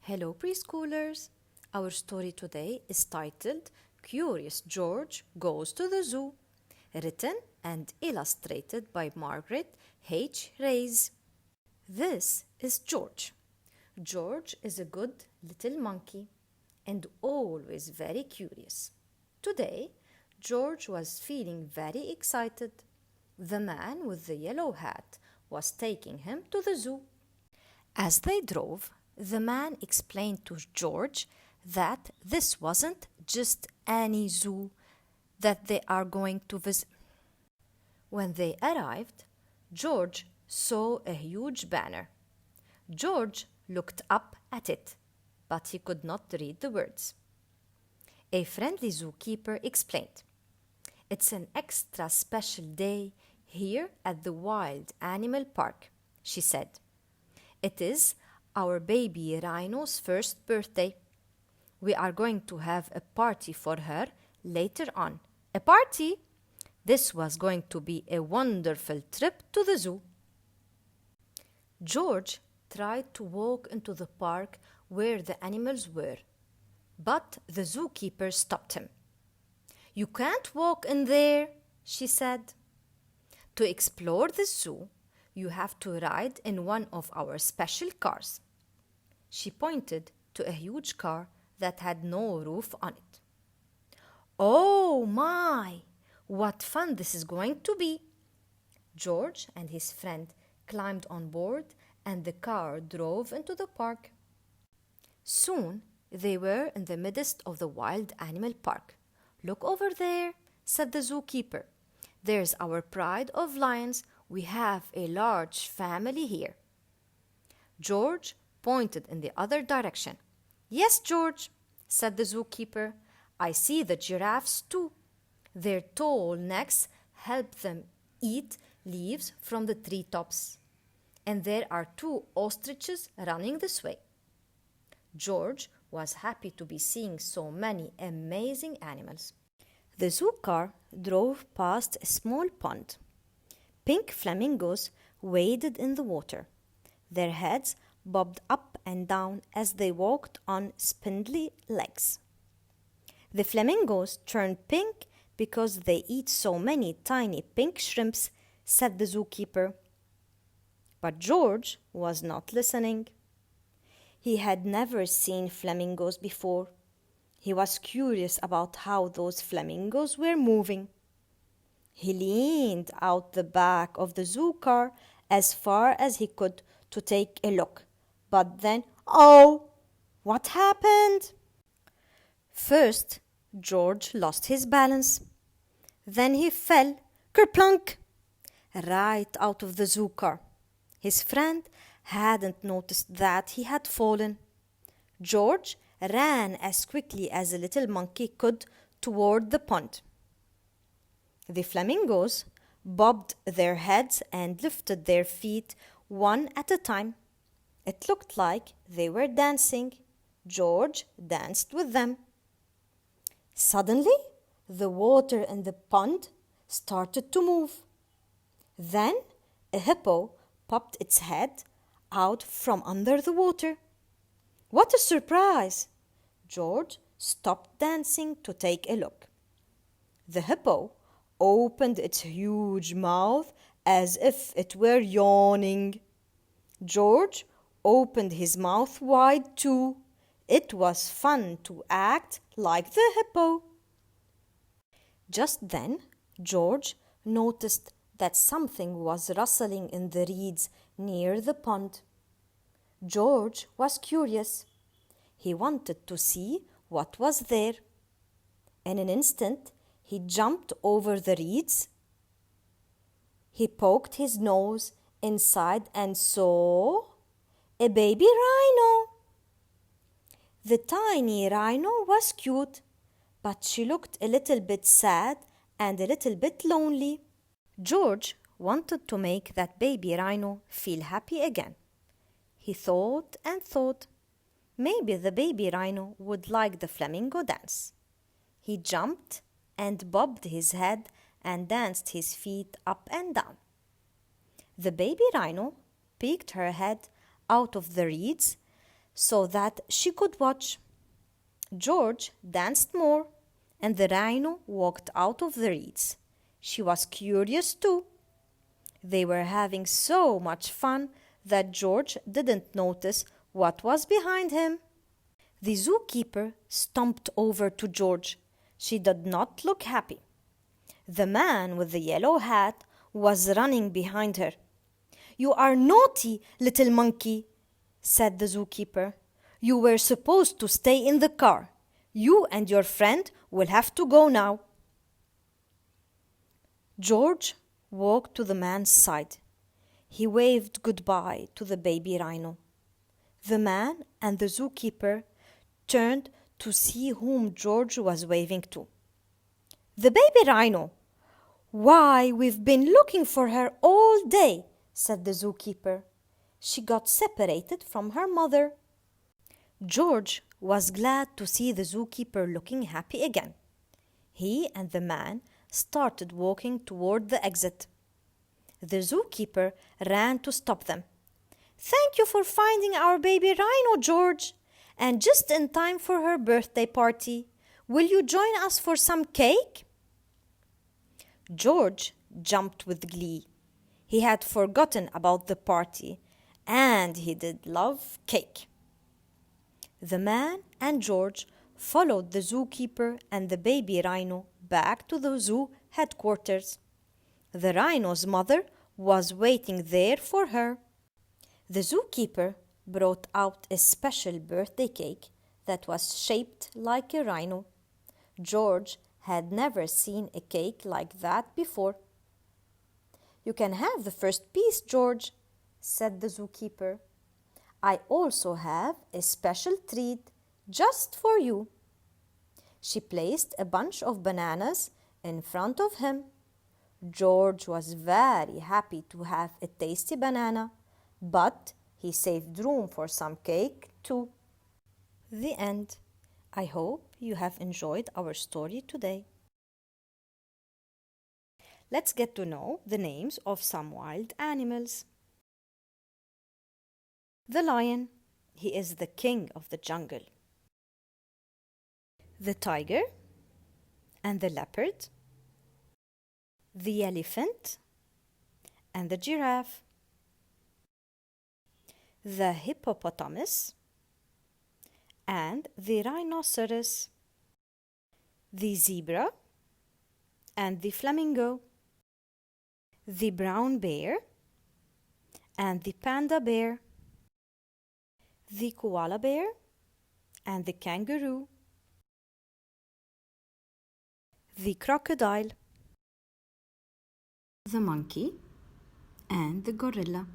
Hello, preschoolers. Our story today is titled Curious George Goes to the Zoo, written and illustrated by Margaret H. Reyes. This is George. George is a good little monkey and always very curious. Today, George was feeling very excited. The man with the yellow hat was taking him to the zoo. As they drove, the man explained to George that this wasn't just any zoo that they are going to visit. When they arrived, George saw a huge banner. George looked up at it, but he could not read the words. A friendly zookeeper explained, "It's an extra special day here at the Wild Animal Park," she said. "It is our baby rhino's first birthday. We are going to have a party for her later on." A party? This was going to be a wonderful trip to the zoo. George tried to walk into the park where the animals were, but the zookeeper stopped him. "You can't walk in there," she said. "To explore the zoo, you have to ride in one of our special cars." She pointed to a huge car that had no roof on it. "Oh my! What fun this is going to be!" George and his friend climbed on board and the car drove into the park. Soon they were in the midst of the Wild Animal Park. "Look over there," said the zookeeper. "There's our pride of lions. We have a large family here." George pointed in the other direction. "Yes, George," said the zookeeper. "I see the giraffes too. Their tall necks help them eat leaves from the treetops. And there are 2 ostriches running this way." George was happy to be seeing so many amazing animals. The zoo car drove past a small pond. Pink flamingos waded in the water. Their heads bobbed up and down as they walked on spindly legs. "The flamingos turn pink because they eat so many tiny pink shrimps," said the zookeeper. But George was not listening. He had never seen flamingos before. He was curious about how those flamingos were moving. He leaned out the back of the zoo car as far as he could to take a look. But then, oh, what happened? First, George lost his balance. Then he fell, kerplunk, right out of the zoo car. His friend hadn't noticed that he had fallen. George ran as quickly as a little monkey could toward the pond. The flamingos bobbed their heads and lifted their feet one at a time. It looked like they were dancing. George danced with them. Suddenly, the water in the pond started to move. Then a hippo popped its head out from under the water. What a surprise! George stopped dancing to take a look. The hippo opened its huge mouth as if it were yawning. George opened his mouth wide too. It was fun to act like the hippo. Just then, George noticed that something was rustling in the reeds near the pond. George was curious. He wanted to see what was there. In an instant, he jumped over the reeds. He poked his nose inside and saw a baby rhino. The tiny rhino was cute, but she looked a little bit sad and a little bit lonely. George wanted to make that baby rhino feel happy again. He thought and thought. Maybe the baby rhino would like the flamingo dance. He jumped and bobbed his head and danced his feet up and down. The baby rhino peeked her head out of the reeds so that she could watch. George danced more, and the rhino walked out of the reeds. She was curious too. They were having so much fun that George didn't notice what was behind him. The zookeeper stomped over to George. She did not look happy. The man with the yellow hat was running behind her. "You are naughty, little monkey," said the zookeeper. "You were supposed to stay in the car. You and your friend will have to go now." George walked to the man's side. He waved goodbye to the baby rhino. The man and the zookeeper turned to see whom George was waving to. "The baby rhino." "Why, we've been looking for her all day," said the zookeeper. "She got separated from her mother." George was glad to see the zookeeper looking happy again. He and the man started walking toward the exit. The zookeeper ran to stop them. "Thank you for finding our baby rhino, George, and just in time for her birthday party. Will you join us for some cake?" George jumped with glee. He had forgotten about the party, and he did love cake. The man and George followed the zookeeper and the baby rhino back to the zoo headquarters. The rhino's mother was waiting there for her. The zookeeper brought out a special birthday cake that was shaped like a rhino. George had never seen a cake like that before. "You can have the first piece, George," said the zookeeper. "I also have a special treat just for you." She placed a bunch of bananas in front of him. George was very happy to have a tasty banana, but he saved room for some cake too. The end. I hope you have enjoyed our story today. Let's get to know the names of some wild animals. The lion, he is the king of the jungle. The tiger and the leopard. The elephant and the giraffe. The hippopotamus and the rhinoceros. The zebra and the flamingo. The brown bear and the panda bear. The koala bear and the kangaroo. The crocodile. The monkey and the gorilla.